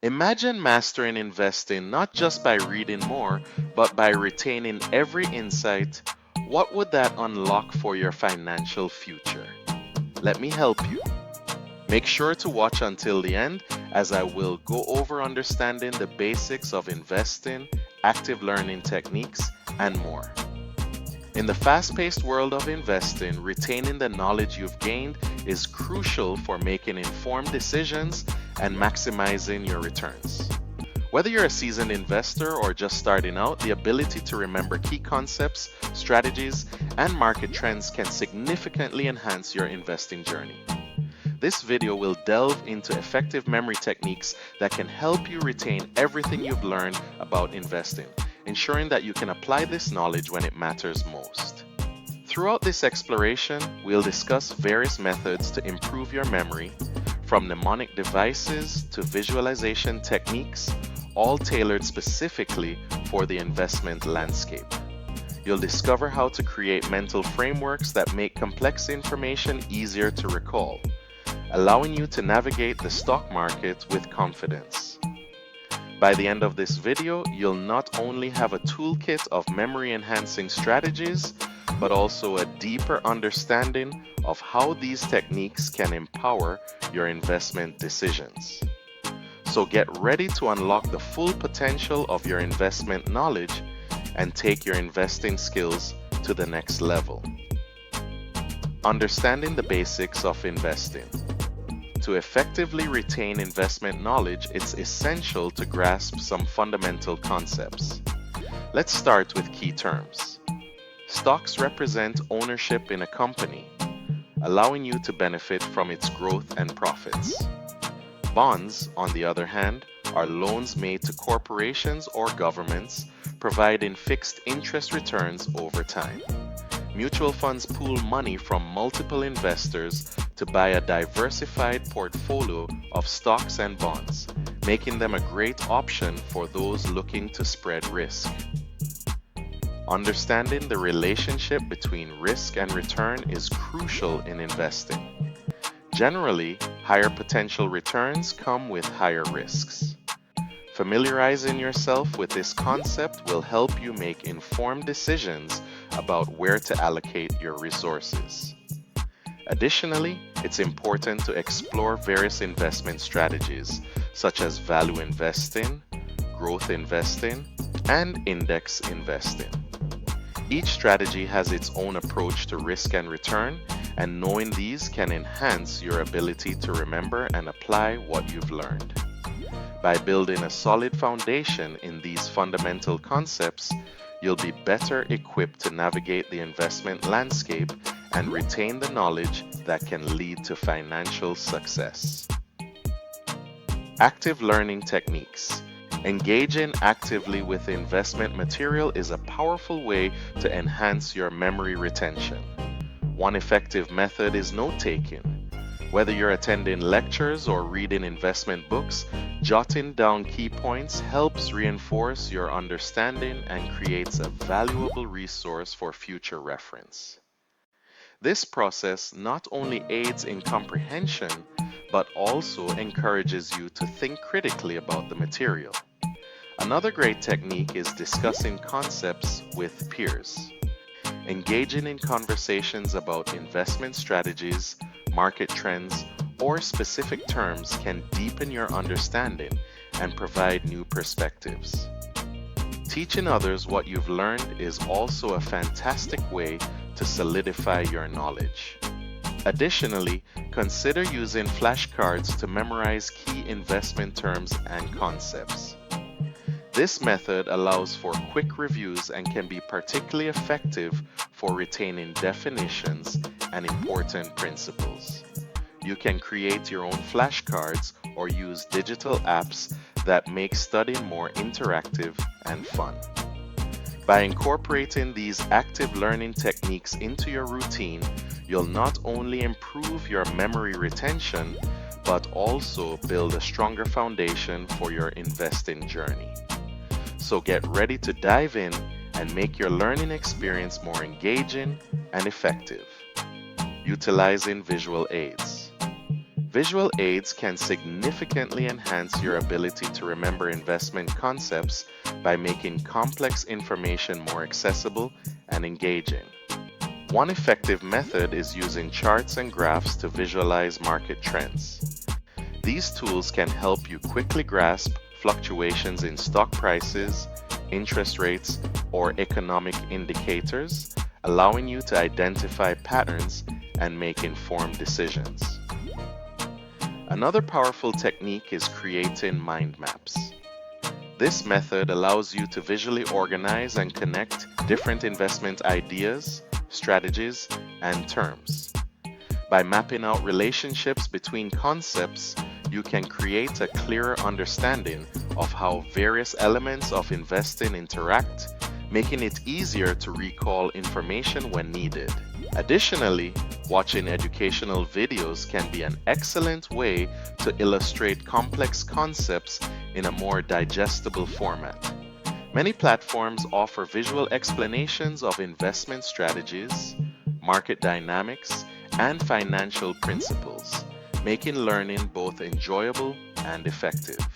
Imagine mastering investing not just by reading more, but by retaining every insight. What would that unlock for your financial future? Let me help you. Make sure to watch until the end as I will go over understanding the basics of investing, active learning techniques, and more. In the fast paced world of investing, retaining the knowledge you've gained is crucial for making informed decisions and maximizing your returns. Whether you're a seasoned investor or just starting out, the ability to remember key concepts, strategies, and market trends can significantly enhance your investing journey. This video will delve into effective memory techniques that can help you retain everything you've learned about investing, ensuring that you can apply this knowledge when it matters most. Throughout this exploration, we'll discuss various methods to improve your memory, from mnemonic devices to visualization techniques, all tailored specifically for the investment landscape. You'll discover how to create mental frameworks that make complex information easier to recall, allowing you to navigate the stock market with confidence. By the end of this video, you'll not only have a toolkit of memory-enhancing strategies, but also a deeper understanding of how these techniques can empower your investment decisions. So get ready to unlock the full potential of your investment knowledge and take your investing skills to the next level. Understanding the basics of investing. To effectively retain investment knowledge, it's essential to grasp some fundamental concepts. Let's start with key terms. Stocks represent ownership in a company, allowing you to benefit from its growth and profits. Bonds, on the other hand, are loans made to corporations or governments, providing fixed interest returns over time. Mutual funds pool money from multiple investors to buy a diversified portfolio of stocks and bonds, making them a great option for those looking to spread risk. Understanding the relationship between risk and return is crucial in investing. Generally, higher potential returns come with higher risks. Familiarizing yourself with this concept will help you make informed decisions about where to allocate your resources. Additionally, it's important to explore various investment strategies such as value investing, growth investing, and index investing. Each strategy has its own approach to risk and return, and knowing these can enhance your ability to remember and apply what you've learned. By building a solid foundation in these fundamental concepts, you'll be better equipped to navigate the investment landscape and retain the knowledge that can lead to financial success. Active learning techniques. Engaging actively with investment material is a powerful way to enhance your memory retention. One effective method is note-taking. Whether you're attending lectures or reading investment books, jotting down key points helps reinforce your understanding and creates a valuable resource for future reference. This process not only aids in comprehension, but also encourages you to think critically about the material. Another great technique is discussing concepts with peers. Engaging in conversations about investment strategies, market trends, or specific terms can deepen your understanding and provide new perspectives. Teaching others what you've learned is also a fantastic way to solidify your knowledge. Additionally, consider using flashcards to memorize key investment terms and concepts. This method allows for quick reviews and can be particularly effective for retaining definitions and important principles. You can create your own flashcards or use digital apps that make studying more interactive and fun. By incorporating these active learning techniques into your routine, you'll not only improve your memory retention, but also build a stronger foundation for your investing journey. So get ready to dive in and make your learning experience more engaging and effective. Utilizing visual aids. Visual aids can significantly enhance your ability to remember investment concepts by making complex information more accessible and engaging. One effective method is using charts and graphs to visualize market trends. These tools can help you quickly grasp fluctuations in stock prices, interest rates, or economic indicators, allowing you to identify patterns and make informed decisions. Another powerful technique is creating mind maps. This method allows you to visually organize and connect different investment ideas, strategies, and terms. By mapping out relationships between concepts, you can create a clearer understanding of how various elements of investing interact, making it easier to recall information when needed. Additionally, watching educational videos can be an excellent way to illustrate complex concepts in a more digestible format. Many platforms offer visual explanations of investment strategies, market dynamics, and financial principles, making learning both enjoyable and effective.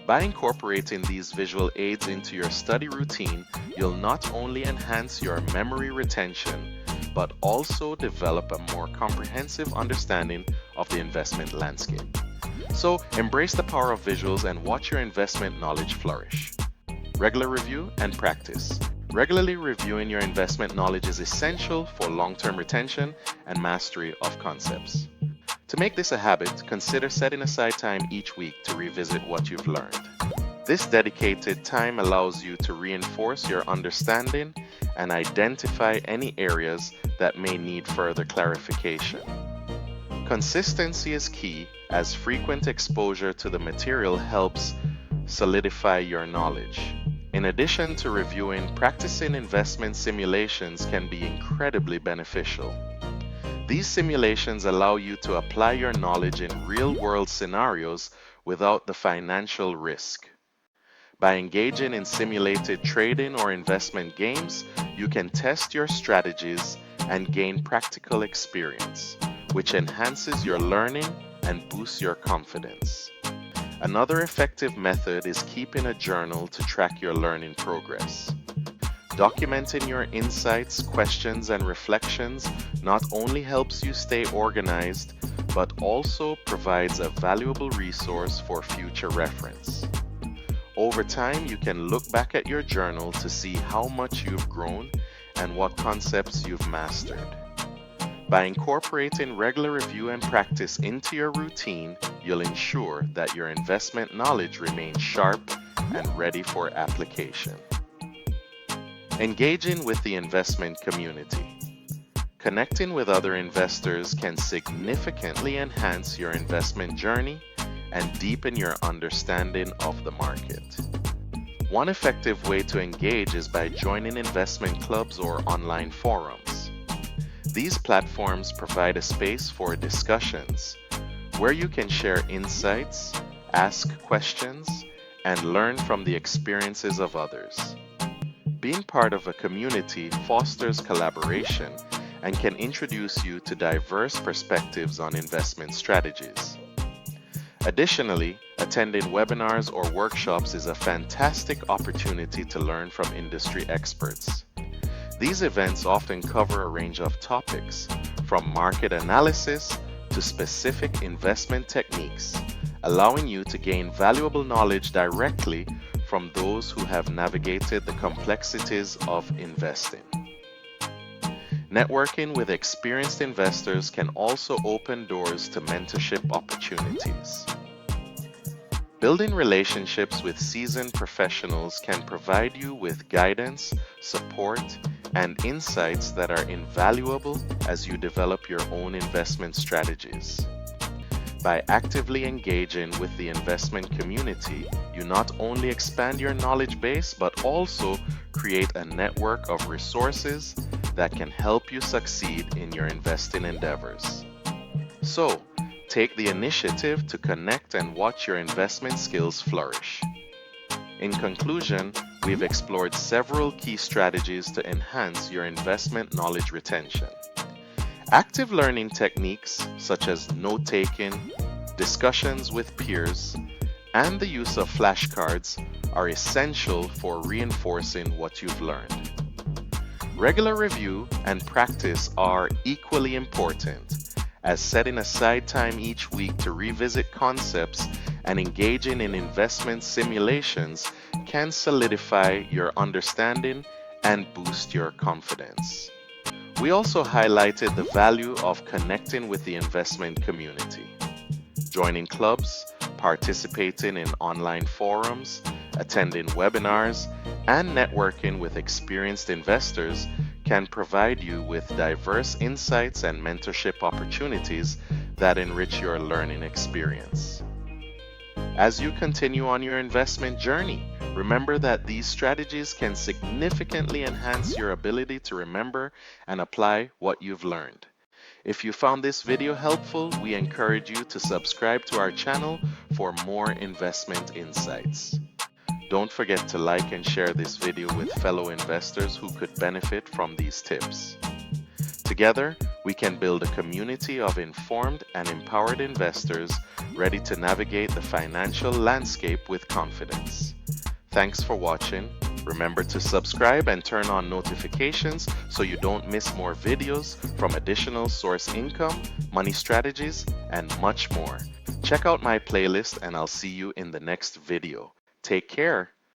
By incorporating these visual aids into your study routine, you'll not only enhance your memory retention, but also develop a more comprehensive understanding of the investment landscape. So embrace the power of visuals and watch your investment knowledge flourish. Regular review and practice. Regularly reviewing your investment knowledge is essential for long-term retention and mastery of concepts. To make this a habit, consider setting aside time each week to revisit what you've learned. This dedicated time allows you to reinforce your understanding and identify any areas that may need further clarification. Consistency is key, as frequent exposure to the material helps solidify your knowledge. In addition to reviewing, practicing investment simulations can be incredibly beneficial. These simulations allow you to apply your knowledge in real-world scenarios without the financial risk. By engaging in simulated trading or investment games, you can test your strategies and gain practical experience, which enhances your learning and boosts your confidence. Another effective method is keeping a journal to track your learning progress. Documenting your insights, questions, and reflections not only helps you stay organized, but also provides a valuable resource for future reference. Over time, you can look back at your journal to see how much you've grown and what concepts you've mastered. By incorporating regular review and practice into your routine, you'll ensure that your investment knowledge remains sharp and ready for application. Engaging with the investment community. Connecting with other investors can significantly enhance your investment journey and deepen your understanding of the market. One effective way to engage is by joining investment clubs or online forums. These platforms provide a space for discussions where you can share insights, ask questions, and learn from the experiences of others. Being part of a community fosters collaboration and can introduce you to diverse perspectives on investment strategies. Additionally, attending webinars or workshops is a fantastic opportunity to learn from industry experts. These events often cover a range of topics, from market analysis to specific investment techniques, allowing you to gain valuable knowledge directly from those who have navigated the complexities of investing. Networking with experienced investors can also open doors to mentorship opportunities. Building relationships with seasoned professionals can provide you with guidance, support, and insights that are invaluable as you develop your own investment strategies. By actively engaging with the investment community, you not only expand your knowledge base, but also create a network of resources that can help you succeed in your investing endeavors. So, take the initiative to connect and watch your investment skills flourish. In conclusion, we've explored several key strategies to enhance your investment knowledge retention. Active learning techniques such as note taking, discussions with peers, and the use of flashcards are essential for reinforcing what you've learned. Regular review and practice are equally important, as setting aside time each week to revisit concepts and engaging in investment simulations can solidify your understanding and boost your confidence. We also highlighted the value of connecting with the investment community. Joining clubs, participating in online forums, attending webinars, and networking with experienced investors can provide you with diverse insights and mentorship opportunities that enrich your learning experience. As you continue on your investment journey, remember that these strategies can significantly enhance your ability to remember and apply what you've learned. If you found this video helpful, we encourage you to subscribe to our channel for more investment insights. Don't forget to like and share this video with fellow investors who could benefit from these tips. Together, we can build a community of informed and empowered investors ready to navigate the financial landscape with confidence. Thanks for watching. Remember to subscribe and turn on notifications so you don't miss more videos from additional source income, money strategies, and much more. Check out my playlist and I'll see you in the next video. Take care.